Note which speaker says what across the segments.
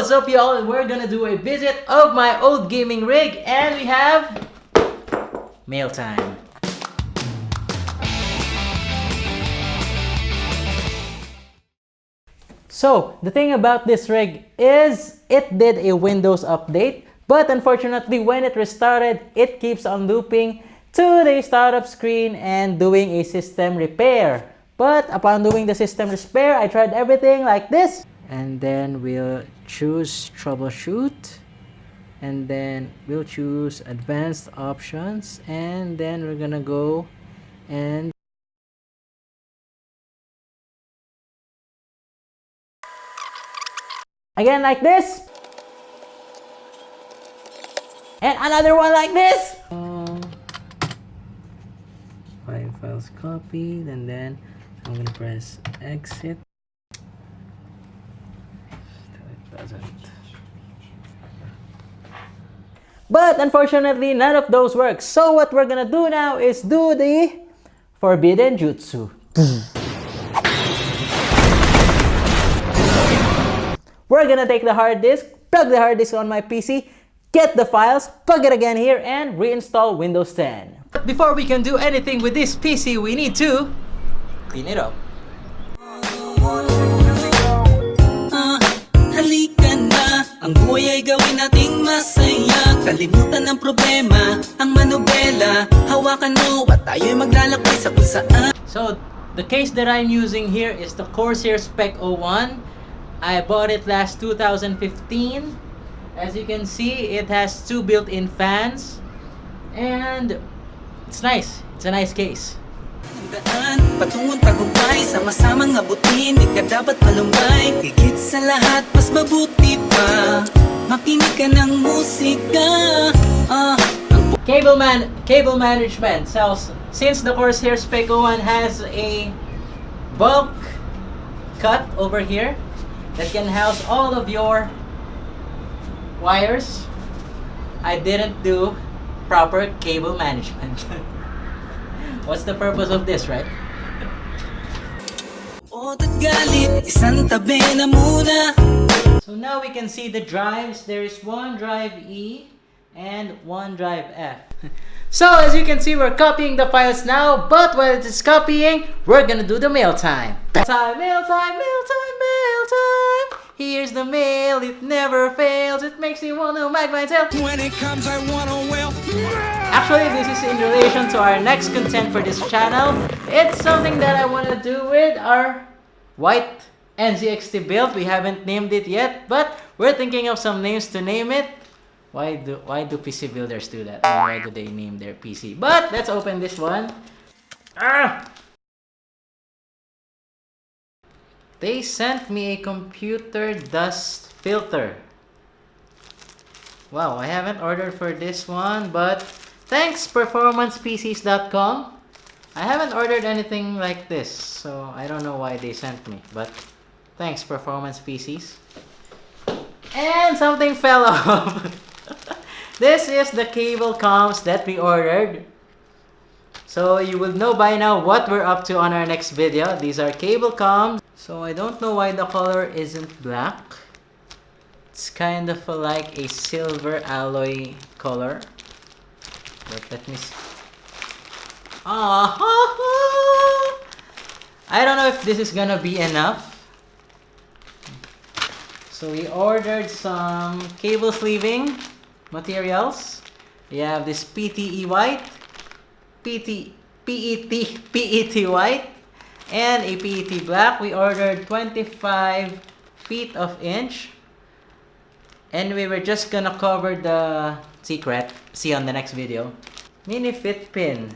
Speaker 1: what's up y'all? We're gonna do a visit of my old gaming rig and we have mail time. So, the thing about this rig is it did a Windows update, but unfortunately when it restarted, it keeps on looping to the startup screen and doing a system repair. But upon doing the system repair, I tried everything like this. And then we'll choose Troubleshoot. And then we'll choose Advanced Options. And then we're gonna go and again like this. And another one like this. 5 files copied, and then I'm gonna press exit. It doesn't. But unfortunately, none of those work. So what we're gonna do now is do the forbidden jutsu. We're gonna take the hard disk, plug the hard disk on my PC, get the files, plug it again here, and reinstall Windows 10. But before we can do anything with this PC, we need to clean it up.
Speaker 2: Halika na, ang buhay ay gawin nating masaya. Kalimutan ng problema, ang manobela. Hawakan mo at tayo'y maglalakbay sa kung saan.
Speaker 1: So, the case that I'm using here is the Corsair Spec 01. I bought it last 2015. As you can see, it has 2 built-in fans. And it's nice. It's a nice case.
Speaker 2: Daan, patungong tagumpay, sama-samang abutin, di ka dapat malumbay. Higit sa lahat, mas mabuti pa, makinig ka ng musika.
Speaker 1: Cable management. So, since the Corsair Spec 01 has a bulk cut over here that can house all of your wires, I didn't do proper cable management. What's the purpose of this, right? So now we can see the drives. There is one drive E and one drive F. So as you can see, we're copying the files now, but while it is copying, we're gonna do the mail time. Mail time, mail time, mail time, mail time. Here's the mail, it never fails. It makes me wanna wag my tail.
Speaker 3: When it comes, I wanna wail.
Speaker 1: Actually, this is in relation to our next content for this channel. It's something that I want to do with our white NZXT build. We haven't named it yet, but we're thinking of some names to name it. Why do PC builders do that? Why do they name their PC? But let's open this one. They sent me a computer dust filter. Wow, I haven't ordered for this one, but thanks performancepcs.com. I haven't ordered anything like this, so I don't know why they sent me, but thanks Performance PCs. And something fell off. This is the cable comms that we ordered. So you will know by now what we're up to on our next video. These are cable comms. So I don't know why the color isn't black. It's kind of like a silver alloy color. But let me see. I don't know if this is gonna be enough. So we ordered some cable sleeving materials. We have this PTE white, PET white, and a PET black. We ordered 25 feet of inch. And we were just gonna cover the secret. See on the next video. Mini fit pin.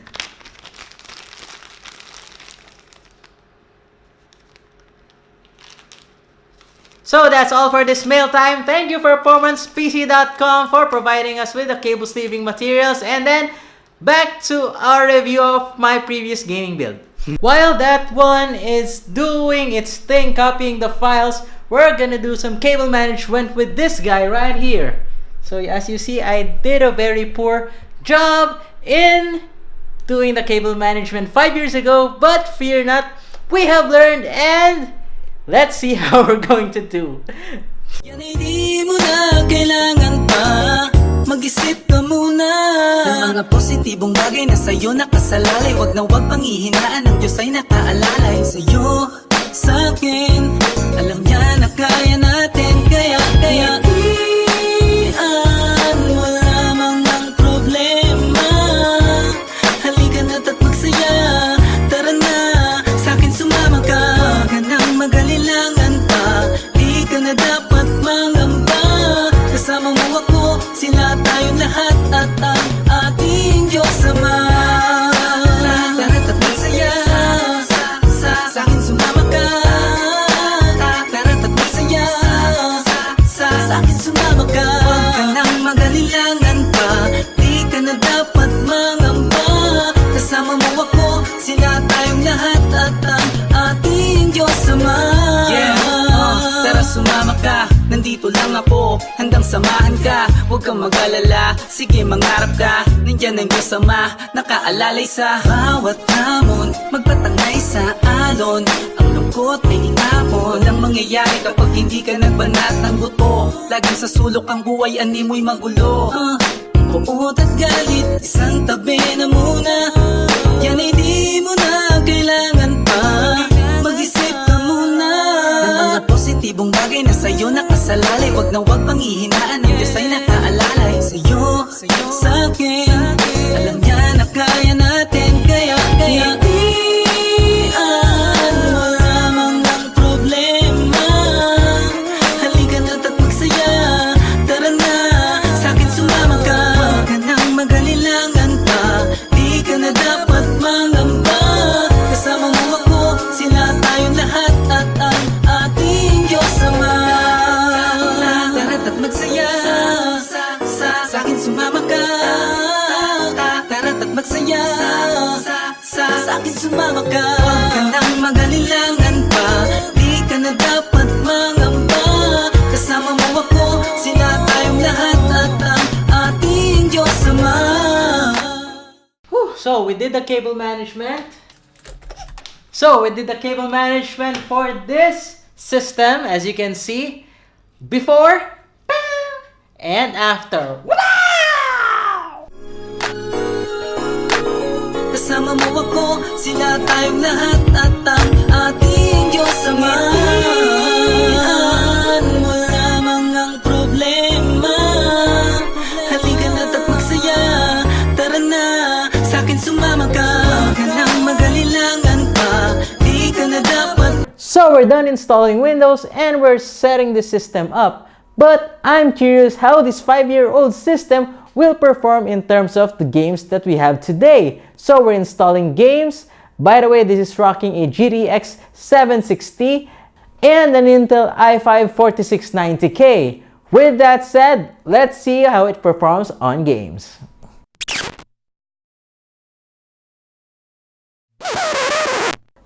Speaker 1: So that's all for this mail time. Thank you performancepc.com for providing us with the cable sleeving materials. And then back to our review of my previous gaming build. While that one is doing its thing, copying the files, we're gonna do some cable management with this guy right here. So as you see, I did a very poor job in doing the cable management 5 years ago, but fear not, we have learned, and let's see how we're going to do.
Speaker 2: Yan ay di mo na kailangan pa mag-isip ka muna ng mga positibong bagay na sa'yo nakasalalay. Wag na wag pang ihinaan, ang Diyos ay nakaalalay sa'yo, sa'kin. Alam niya na kaya natin, kaya iyan mo lamang ang problema. Halika na't at magsaya, tara na, sa'kin sumama ka. Huwag ka nang mag-alilangan pa, di ka na dapat mangamba. Kasama mo ako, sila tayong lahat, at ang ating Diyos Ama. Tara't at magsaya, sa'kin sumama ka. Tara't at magsaya, sa'kin sumama ka. Huwag ka nang mag-alilangan pa, di ka na dapat mangamba. Kasama mo ako, sila tayong lahat, at ang ating Diyos Ama. Tara sumama ka, nandito lang ako, handang samahan ka. Huwag kang mag-alala, sige mangarap ka. Nandyan ang Diyos Ama, nakaalalay sa bawat hamon. Magpatangay sa alon, ang lungkot ay inapon. Ang mangyayari kapag hindi ka nagbanat ng buto. Laging sa sulok ang buhay, animoy magulo. Puot at galit, isang tabi na muna. Yan ay di mo na kailangan pa mag-isip ka muna ng mga positibong bagay na sa'yo nakasalalay. Wag na wag pang ihinaan, ang Diyos ay nakaalalay sa'yo, sa'kin. Alam niya na kaya natin, kaya iyan mo lamang ang problema. Halika na't at magsaya, tara na, sa'kin sumama ka. Huwag ka nang mag-alilangan pa, di ka na dapat mangamba. Kasama mo ako, sila tayong lahat, at ang ating Diyos Ama. Tara't at magsaya, sa'kin sumama ka. Tara't at magsaya, sa'kin sumama ka. Huwag ka nang mag-alilangan pa, di ka na dapat mangamba. Kasama mo ako, sila tayong lahat, at ang ating Diyos Ama.
Speaker 1: Whew, so we did the cable management. For this system, as you can see, before and after. Wow!
Speaker 2: Kasama mo ako, sila tayong lahat, at ang ating Diyos Ama. Iyan mo lamang ang problema. Halika na't at magsaya, tara na, sa'kin sumama ka. Huwag ka nang mag-alilangan pa, di ka na dapat.
Speaker 1: So we're done installing Windows and we're setting the system up. But I'm curious how this 5-year-old system will perform in terms of the games that we have today. So we're installing games. By the way, this is rocking a GTX 760 and an Intel i5 4690K. With that said, let's see how it performs on games.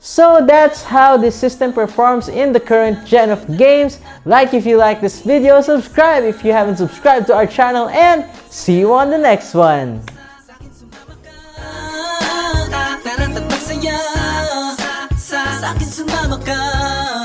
Speaker 1: So that's how this system performs in the current gen of games. Like if you like this video, subscribe if you haven't subscribed to our channel, and see you on the next one.
Speaker 2: Tara't at magsaya, sa'kin sumama ka.